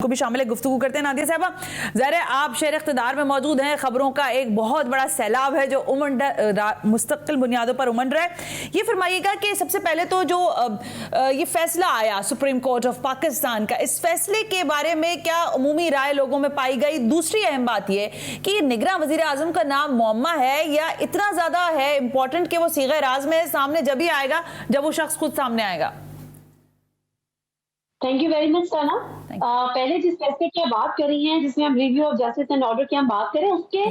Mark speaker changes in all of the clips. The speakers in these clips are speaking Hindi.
Speaker 1: को भी शामिल है। गुफ्तगू करते हैं नादिया साहबा। ज़ाहिर आप शहर इख्तिदार में मौजूद हैं, खबरों का एक बहुत बड़ा सैलाब है जो मुस्तकिल बुनियादों पर उमड़ रहा है। ये फरमाइएगा कि सबसे पहले तो जो ये फैसला आया सुप्रीम कोर्ट ऑफ पाकिस्तान का, इस फैसले के बारे में क्या उमूमी राय लोगों में पाई गई? दूसरी अहम बात यह कि निगरां वज़ीर आज़म का नाम मुअम्मा है या इतना ज़्यादा है इंपॉर्टेंट कि वो सीग़े राज में सामने जब ही आएगा जब वो शख्स खुद सामने आएगा?
Speaker 2: थैंक यू वेरी मच साना। पहले जिस फैसले की बात कर रही हैं, जिसमें हम review of justice and order की हम बात करें, उसके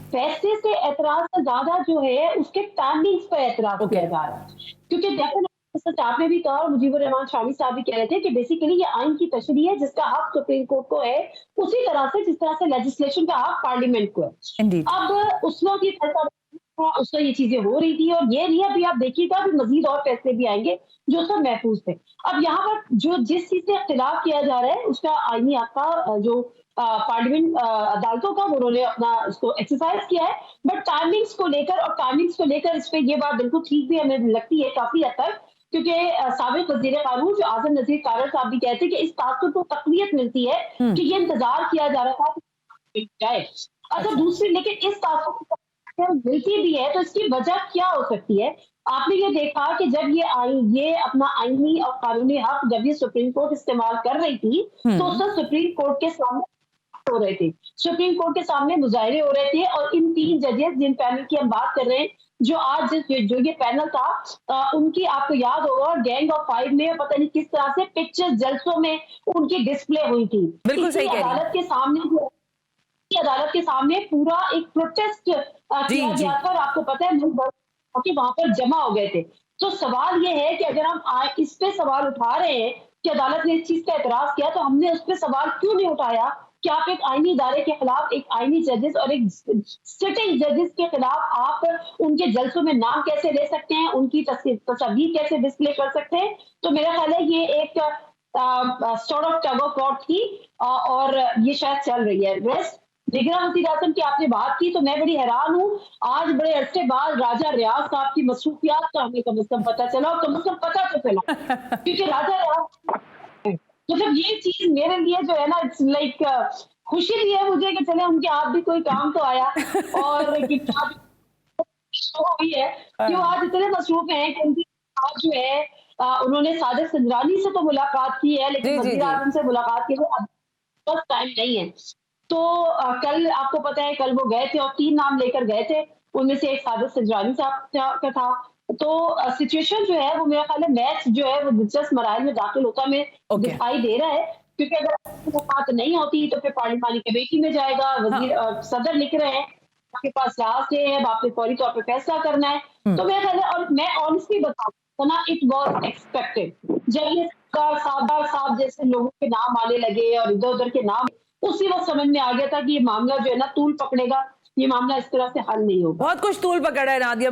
Speaker 2: फैसले से एतराज से ज्यादा जो है उसके टाइमिंग्स पर एतराज किया जा रहा है। क्योंकि डेफिनेटली आपने भी कहा और मुजीबुर रहमान शामी साहब भी कह रहे थे कि बेसिकली ये आइन की तशरीह है जिसका हक सुप्रीम कोर्ट को है, उसी तरह से जिस तरह से लेजिस्लेशन का हक पार्लियामेंट को है। अब उस वक्त ये उसमें ये चीजें हो रही थी और ये नहीं, अभी आप देखिएगा अभी मजीद और फैसले भी आएंगे जो सब महफूज थे। अब यहाँ पर जो जिस चीज से इख्तिलाफ किया जा रहा है उसका आईनी हक का जो पार्लियामेंट अदालतों का उन्होंने अपना उसको एक्सरसाइज किया है, बट टाइमिंग्स को लेकर इस पे ये बात बिल्कुल ठीक भी हमें लगती है काफी हद तक, क्योंकि साबिक वज़ीर कानून जो आज़म नज़ीर कारर साहब भी कहते हैं कि इस तासुर को तक़वियत मिलती है कि ये इंतजार किया जा रहा था जाए। अच्छा, दूसरी लेकिन इस तासुर मिलती भी है तो इसकी वजह क्या हो सकती है? आपने ये देखा कि जब ये अपना आईनी और कानूनी हक जब ये सुप्रीम कोर्ट इस्तेमाल कर रही थी तो उससे सुप्रीम कोर्ट के सामने हो रहे थे, सुप्रीम कोर्ट के सामने मुजाहरे हो रहे थे। और इन 3 जजेस जिन पैनल की हम बात कर रहे हैं, जो आज जो ये पैनल था उनकी आपको याद होगा गैंग ऑफ 5 में पता नहीं किस तरह से पिक्चर्स जलसों में उनकी डिस्प्ले हुई थी।
Speaker 1: बिल्कुल सही कह रही हैं।
Speaker 2: अदालत के सामने पूरा एक प्रोटेस्ट किया गया था और आपको पता है कि वहां पर जमा हो गए थे। तो सवाल ये है कि अगर हम इस पे सवाल उठा रहे हैं कि अदालत ने इस चीज का एतराज किया, तो हमने उस पर सवाल क्यों नहीं उठाया कि आप एक आईनी इदारे के खिलाफ, एक आईनी जजेस और एक सिटिंग जजेस के खिलाफ आप उनके जलसों में नाम कैसे ले सकते हैं, उनकी तस्वीर कैसे डिस्प्ले कर सकते हैं? तो मेरा ख्याल है ये एक sort of tug of war थी और ये शायद चल रही है। रेस्ट निगरां वज़ीर आज़म की आपने बात की तो मैं बड़ी हैरान हूँ, आज बड़े अरसे बाद राजा रियाज साहब की मसरूफियात का हमें कम से कम पता चला, और कम से कम पता तो चला क्योंकि राजा रियाज मतलब ये चीज मेरे लिए जो है ना, इट्स लाइक खुशी भी है मुझे कि चले उनके हाथ भी कोई काम तो आया और हुई है कि वो आज इतने मसरूफ हैं कि उनकी आज जो है उन्होंने सादिक संजरानी से तो मुलाकात की है, लेकिन वज़ीर आज़म से मुलाकात के लिए बस टाइम नहीं है। तो कल आपको पता है कल वो गए थे और 3 नाम लेकर गए थे, उनमें से एक सादिक संजरानी साहब का था। तो सिचुएशन जो है वो मेरा ख्याल है मैच जो है वो दिलचस्प मराहल में दाखिल होता में दिखाई दे रहा है, क्योंकि अगर बात नहीं होती तो फिर पार्लिमानी कमेटी में जाएगा, वजीर सदर लिख रहे हैं आपके पास लास्ट डे है, आपने फौरी तौर पर फैसला करना है। तो मेरा ख्याल है, और मैं ऑनेस्टली बताऊं ना, इट वॉज एक्सपेक्टेड। जब ये साहब जैसे लोगों के नाम आने लगे और इधर उधर के नाम, उसी वक्त समझ में आ गया था कि ये मामला जो है ना तूल पकड़ेगा, ये मामला इस तरह से हल नहीं होगा।
Speaker 1: बहुत कुछ तूल पकड़ा है नादिया।